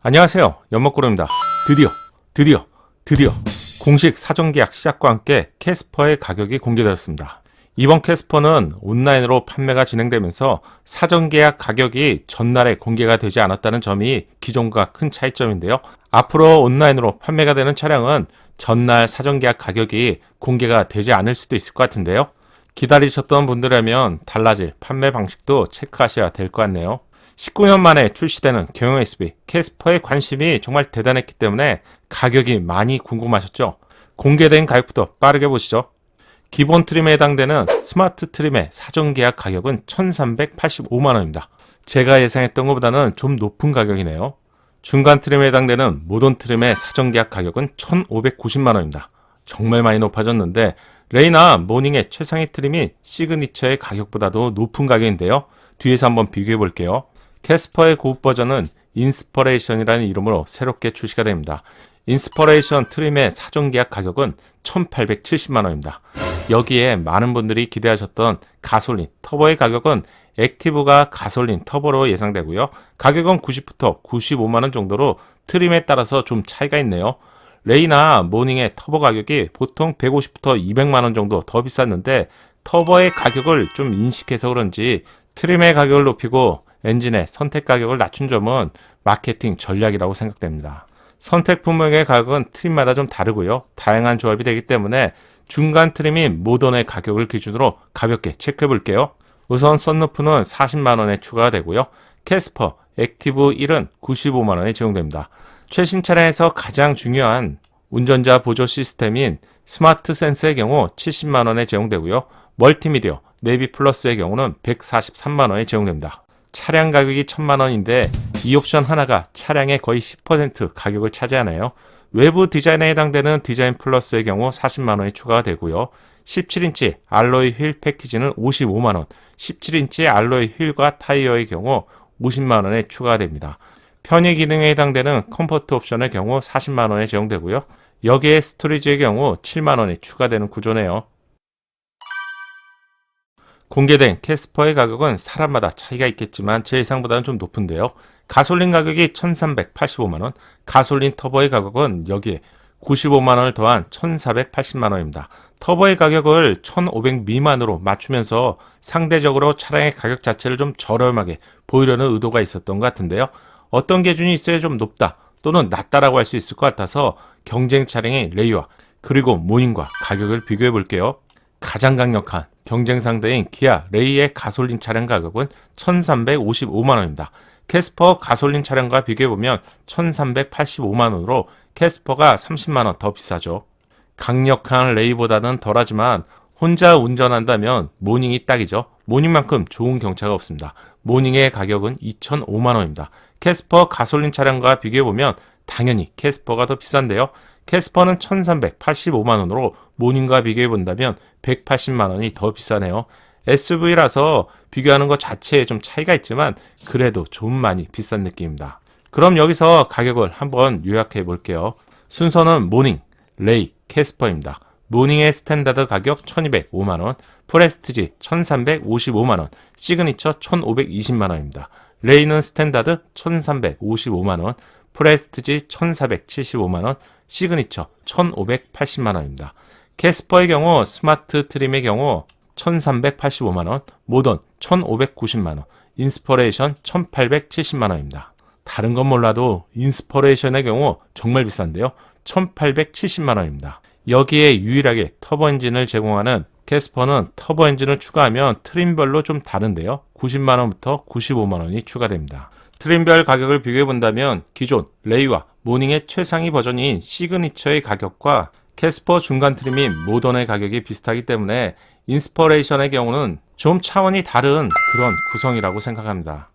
안녕하세요. 연목구름입니다. 드디어 공식 사전계약 시작과 함께 캐스퍼의 가격이 공개되었습니다. 이번 캐스퍼는 온라인으로 판매가 진행되면서 사전계약 가격이 전날에 공개가 되지 않았다는 점이 기존과 큰 차이점인데요. 앞으로 온라인으로 판매가 되는 차량은 전날 사전계약 가격이 공개가 되지 않을 수도 있을 것 같은데요. 기다리셨던 분들이라면 달라질 판매 방식도 체크하셔야 될 것 같네요. 19년 만에 출시되는 경영 SUV 캐스퍼의 관심이 정말 대단했기 때문에 가격이 많이 궁금하셨죠? 공개된 가격부터 빠르게 보시죠. 기본 트림에 해당되는 스마트 트림의 사전 계약 가격은 1,385만원입니다. 제가 예상했던 것보다는 좀 높은 가격이네요. 중간 트림에 해당되는 모던 트림의 사전 계약 가격은 1,590만원입니다. 정말 많이 높아졌는데 레이나 모닝의 최상위 트림이 시그니처의 가격보다도 높은 가격인데요. 뒤에서 한번 비교해 볼게요. 캐스퍼의 고급 버전은 인스퍼레이션이라는 이름으로 새롭게 출시가 됩니다. 인스퍼레이션 트림의 사전 계약 가격은 1,870만원입니다. 여기에 많은 분들이 기대하셨던 가솔린 터보의 가격은 액티브가 가솔린 터보로 예상되고요. 가격은 90부터 95만원 정도로 트림에 따라서 좀 차이가 있네요. 레이나 모닝의 터보 가격이 보통 150부터 200만원 정도 더 비쌌는데 터보의 가격을 좀 인식해서 그런지 트림의 가격을 높이고 엔진의 선택 가격을 낮춘 점은 마케팅 전략이라고 생각됩니다. 선택 품목의 가격은 트림마다 좀 다르고요. 다양한 조합이 되기 때문에 중간 트림인 모던의 가격을 기준으로 가볍게 체크해 볼게요. 우선 썬루프는 40만원에 추가가 되고요. 캐스퍼 액티브 1은 95만원에 제공됩니다. 최신 차량에서 가장 중요한 운전자 보조 시스템인 스마트 센서의 경우 70만원에 제공되고요. 멀티미디어 네비 플러스의 경우는 143만원에 제공됩니다. 차량 가격이 1,000만원인데 이 옵션 하나가 차량의 거의 10% 가격을 차지하네요. 외부 디자인에 해당되는 디자인 플러스의 경우 40만원이 추가가 되고요. 17인치 알로이 휠 패키지는 55만원, 17인치 알로이 휠과 타이어의 경우 50만원에 추가가 됩니다. 편의 기능에 해당되는 컴포트 옵션의 경우 40만원에 제공되고요. 여기에 스토리지의 경우 7만원이 추가되는 구조네요. 공개된 캐스퍼의 가격은 사람마다 차이가 있겠지만 제 예상보다는 좀 높은데요. 가솔린 가격이 1,385만원, 가솔린 터보의 가격은 여기에 95만원을 더한 1,480만원입니다. 터보의 가격을 1,500 미만으로 맞추면서 상대적으로 차량의 가격 자체를 좀 저렴하게 보이려는 의도가 있었던 것 같은데요. 어떤 기준이 있어야 좀 높다 또는 낮다라고 할 수 있을 것 같아서 경쟁 차량의 레이와 그리고 모닝과 가격을 비교해 볼게요. 가장 강력한 경쟁 상대인 기아 레이의 가솔린 차량 가격은 1,355만원입니다. 캐스퍼 가솔린 차량과 비교해보면 1,385만원으로 캐스퍼가 30만원 더 비싸죠. 강력한 레이보다는 덜하지만 혼자 운전한다면 모닝이 딱이죠. 모닝만큼 좋은 경차가 없습니다. 모닝의 가격은 2,005만원입니다. 캐스퍼 가솔린 차량과 비교해보면 당연히 캐스퍼가 더 비싼데요. 캐스퍼는 1,385만원으로 모닝과 비교해본다면 180만원이 더 비싸네요. SUV라서 비교하는 것 자체에 좀 차이가 있지만 그래도 좀 많이 비싼 느낌입니다. 그럼 여기서 가격을 한번 요약해 볼게요. 순서는 모닝, 레이, 캐스퍼입니다. 모닝의 스탠다드 가격 1,205만원, 프레스티지 1,355만원, 시그니처 1,520만원입니다. 레이는 스탠다드 1,355만원, 프레스티지 1,475만원, 시그니처 1,580만원입니다. 캐스퍼의 경우 스마트 트림의 경우 1,385만원, 모던 1,590만원, 인스퍼레이션 1,870만원입니다. 다른 건 몰라도 인스퍼레이션의 경우 정말 비싼데요. 1,870만원입니다. 여기에 유일하게 터보 엔진을 제공하는 캐스퍼는 터보 엔진을 추가하면 트림별로 좀 다른데요. 90만원부터 95만원이 추가됩니다. 트림별 가격을 비교해 본다면 기존 레이와 모닝의 최상위 버전인 시그니처의 가격과 캐스퍼 중간 트림인 모던의 가격이 비슷하기 때문에 인스퍼레이션의 경우는 좀 차원이 다른 그런 구성이라고 생각합니다.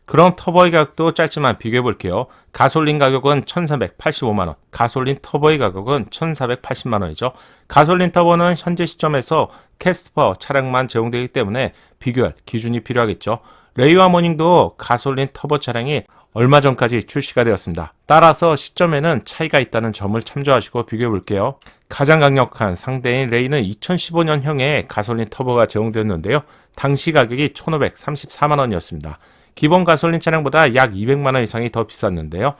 그럼 터보의 가격도 짧지만 비교해 볼게요. 가솔린 가격은 1,385만원, 가솔린 터보의 가격은 1,480만원이죠. 가솔린 터보는 현재 시점에서 캐스퍼 차량만 제공되기 때문에 비교할 기준이 필요하겠죠. 레이와 모닝도 가솔린 터보 차량이 얼마 전까지 출시가 되었습니다. 따라서 시점에는 차이가 있다는 점을 참조하시고 비교해 볼게요. 가장 강력한 상대인 레이는 2015년형의 가솔린 터보가 제공되었는데요. 당시 가격이 1,534만원이었습니다. 기본 가솔린 차량보다 약 200만원 이상이 더 비쌌는데요.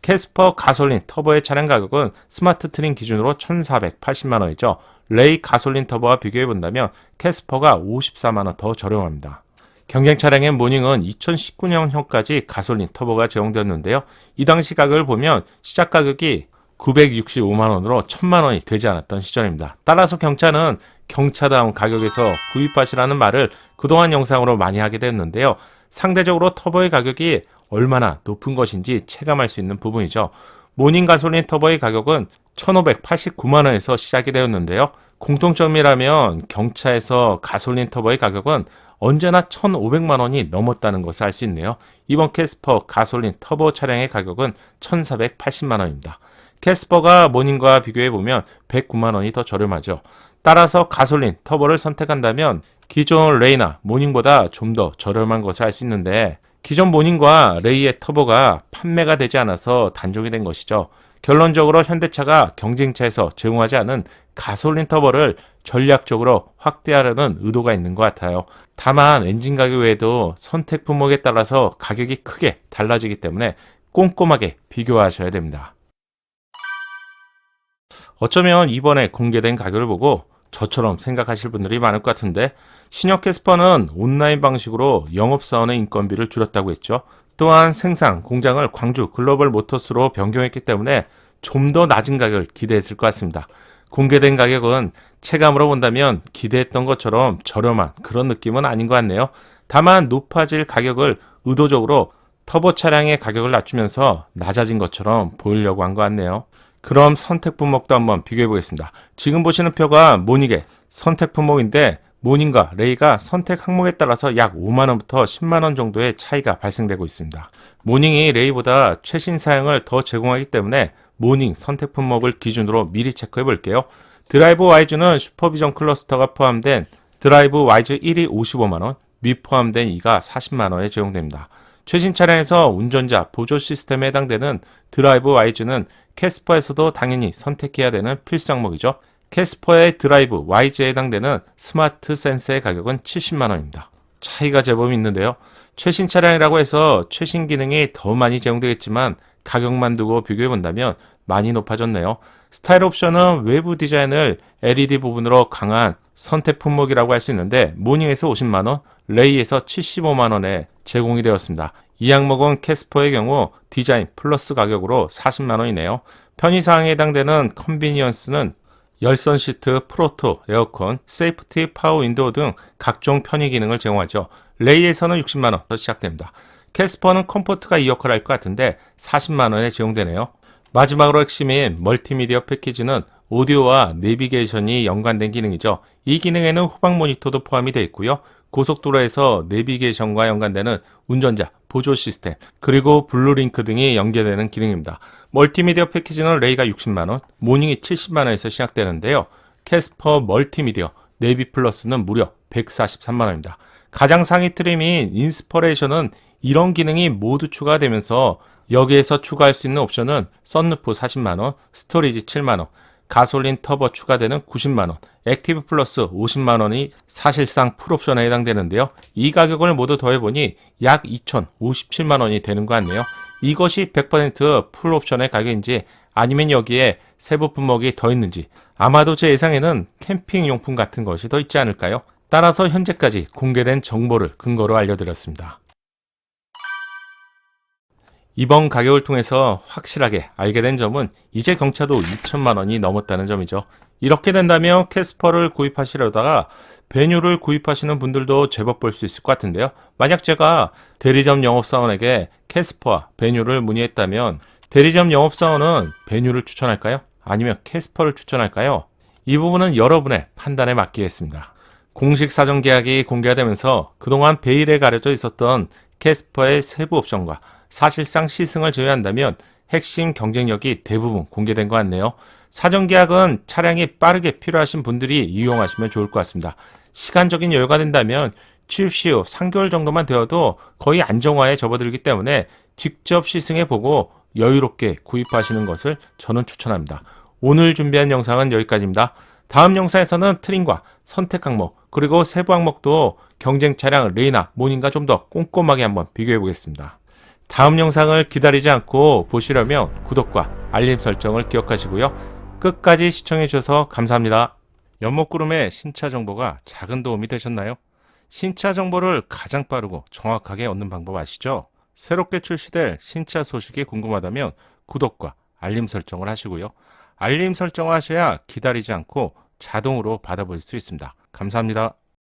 캐스퍼 가솔린 터보의 차량 가격은 스마트 트림 기준으로 1,480만원이죠. 레이 가솔린 터보와 비교해본다면 캐스퍼가 54만원 더 저렴합니다. 경쟁 차량의 모닝은 2019년형까지 가솔린 터보가 제공되었는데요. 이 당시 가격을 보면 시작 가격이 965만원으로 1000만원이 되지 않았던 시절입니다. 따라서 경차는 경차다운 가격에서 구입하시라는 말을 그동안 영상으로 많이 하게 되었는데요. 상대적으로 터보의 가격이 얼마나 높은 것인지 체감할 수 있는 부분이죠. 모닝 가솔린 터보의 가격은 1589만원에서 시작이 되었는데요. 공통점이라면 경차에서 가솔린 터보의 가격은 언제나 1500만원이 넘었다는 것을 알 수 있네요. 이번 캐스퍼 가솔린 터보 차량의 가격은 1480만원입니다. 캐스퍼가 모닝과 비교해보면 109만원이 더 저렴하죠. 따라서 가솔린 터보를 선택한다면 기존 레이나 모닝보다 좀 더 저렴한 것을 알 수 있는데 기존 모닝과 레이의 터보가 판매가 되지 않아서 단종이 된 것이죠. 결론적으로 현대차가 경쟁차에서 제공하지 않은 가솔린 터보를 전략적으로 확대하려는 의도가 있는 것 같아요. 다만 엔진 가격 외에도 선택 품목에 따라서 가격이 크게 달라지기 때문에 꼼꼼하게 비교하셔야 됩니다. 어쩌면 이번에 공개된 가격을 보고 저처럼 생각하실 분들이 많을 것 같은데 신형 캐스퍼는 온라인 방식으로 영업사원의 인건비를 줄였다고 했죠. 또한 생산 공장을 광주 글로벌 모터스로 변경했기 때문에 좀 더 낮은 가격을 기대했을 것 같습니다. 공개된 가격은 체감으로 본다면 기대했던 것처럼 저렴한 그런 느낌은 아닌 것 같네요. 다만 높아질 가격을 의도적으로 터보 차량의 가격을 낮추면서 낮아진 것처럼 보이려고 한 것 같네요. 그럼 선택 품목도 한번 비교해 보겠습니다. 지금 보시는 표가 모닝의 선택 품목인데 모닝과 레이가 선택 항목에 따라서 약 5만원부터 10만원 정도의 차이가 발생되고 있습니다. 모닝이 레이보다 최신 사양을 더 제공하기 때문에 모닝 선택 품목을 기준으로 미리 체크해 볼게요. 드라이브 와이즈는 슈퍼비전 클러스터가 포함된 드라이브 와이즈 1이 55만원, 미포함된 2가 40만원에 제공됩니다. 최신 차량에서 운전자 보조 시스템에 해당되는 드라이브 와이즈는 캐스퍼에서도 당연히 선택해야 되는 필수 항목이죠. 캐스퍼의 드라이브 와이즈에 해당되는 스마트 센서의 가격은 70만원입니다. 차이가 제법 있는데요. 최신 차량이라고 해서 최신 기능이 더 많이 제공되겠지만 가격만 두고 비교해본다면 많이 높아졌네요. 스타일 옵션은 외부 디자인을 LED 부분으로 강한 선택 품목이라고 할 수 있는데 모닝에서 50만원, 레이에서 75만원에 제공이 되었습니다. 이 항목은 캐스퍼의 경우 디자인 플러스 가격으로 40만원이네요. 편의사항에 해당되는 컨비니언스는 열선 시트, 프로토, 에어컨, 세이프티, 파워 윈도우 등 각종 편의 기능을 제공하죠. 레이에서는 60만원 시작됩니다. 캐스퍼는 컴포트가 이 역할을 할 것 같은데 40만원에 제공되네요. 마지막으로 핵심인 멀티미디어 패키지는 오디오와 내비게이션이 연관된 기능이죠. 이 기능에는 후방 모니터도 포함이 되어 있고요. 고속도로에서 내비게이션과 연관되는 운전자 보조 시스템, 그리고 블루링크 등이 연계되는 기능입니다. 멀티미디어 패키지는 레이가 60만원, 모닝이 70만원에서 시작되는데요. 캐스퍼 멀티미디어 내비 플러스는 무려 143만원입니다. 가장 상위 트림인 인스퍼레이션은 이런 기능이 모두 추가되면서 여기에서 추가할 수 있는 옵션은 썬루프 40만원, 스토리지 7만원, 가솔린 터보 추가되는 90만원, 액티브 플러스 50만원이 사실상 풀옵션에 해당되는데요. 이 가격을 모두 더해보니 약 2057만원이 되는 것 같네요. 이것이 100% 풀옵션의 가격인지 아니면 여기에 세부 품목이 더 있는지, 아마도 제 예상에는 캠핑용품 같은 것이 더 있지 않을까요? 따라서 현재까지 공개된 정보를 근거로 알려드렸습니다. 이번 가격을 통해서 확실하게 알게 된 점은 이제 경차도 2천만원이 넘었다는 점이죠. 이렇게 된다면 캐스퍼를 구입하시려다가 베뉴를 구입하시는 분들도 제법 볼 수 있을 것 같은데요. 만약 제가 대리점 영업사원에게 캐스퍼와 베뉴를 문의했다면 대리점 영업사원은 베뉴를 추천할까요? 아니면 캐스퍼를 추천할까요? 이 부분은 여러분의 판단에 맡기겠습니다. 공식 사전 계약이 공개가 되면서 그동안 베일에 가려져 있었던 캐스퍼의 세부 옵션과 사실상 시승을 제외한다면 핵심 경쟁력이 대부분 공개된 것 같네요. 사전 계약은 차량이 빠르게 필요하신 분들이 이용하시면 좋을 것 같습니다. 시간적인 여유가 된다면 취입 시 후 3개월 정도만 되어도 거의 안정화에 접어들기 때문에 직접 시승해보고 여유롭게 구입하시는 것을 저는 추천합니다. 오늘 준비한 영상은 여기까지입니다. 다음 영상에서는 트림과 선택 항목, 그리고 세부 항목도 경쟁 차량 레이나 모닝과 좀 더 꼼꼼하게 한번 비교해 보겠습니다. 다음 영상을 기다리지 않고 보시려면 구독과 알림 설정을 기억하시고요. 끝까지 시청해 주셔서 감사합니다. 연목구름의 신차 정보가 작은 도움이 되셨나요? 신차 정보를 가장 빠르고 정확하게 얻는 방법 아시죠? 새롭게 출시될 신차 소식이 궁금하다면 구독과 알림 설정을 하시고요. 알림 설정을 하셔야 기다리지 않고 자동으로 받아볼 수 있습니다. 감사합니다.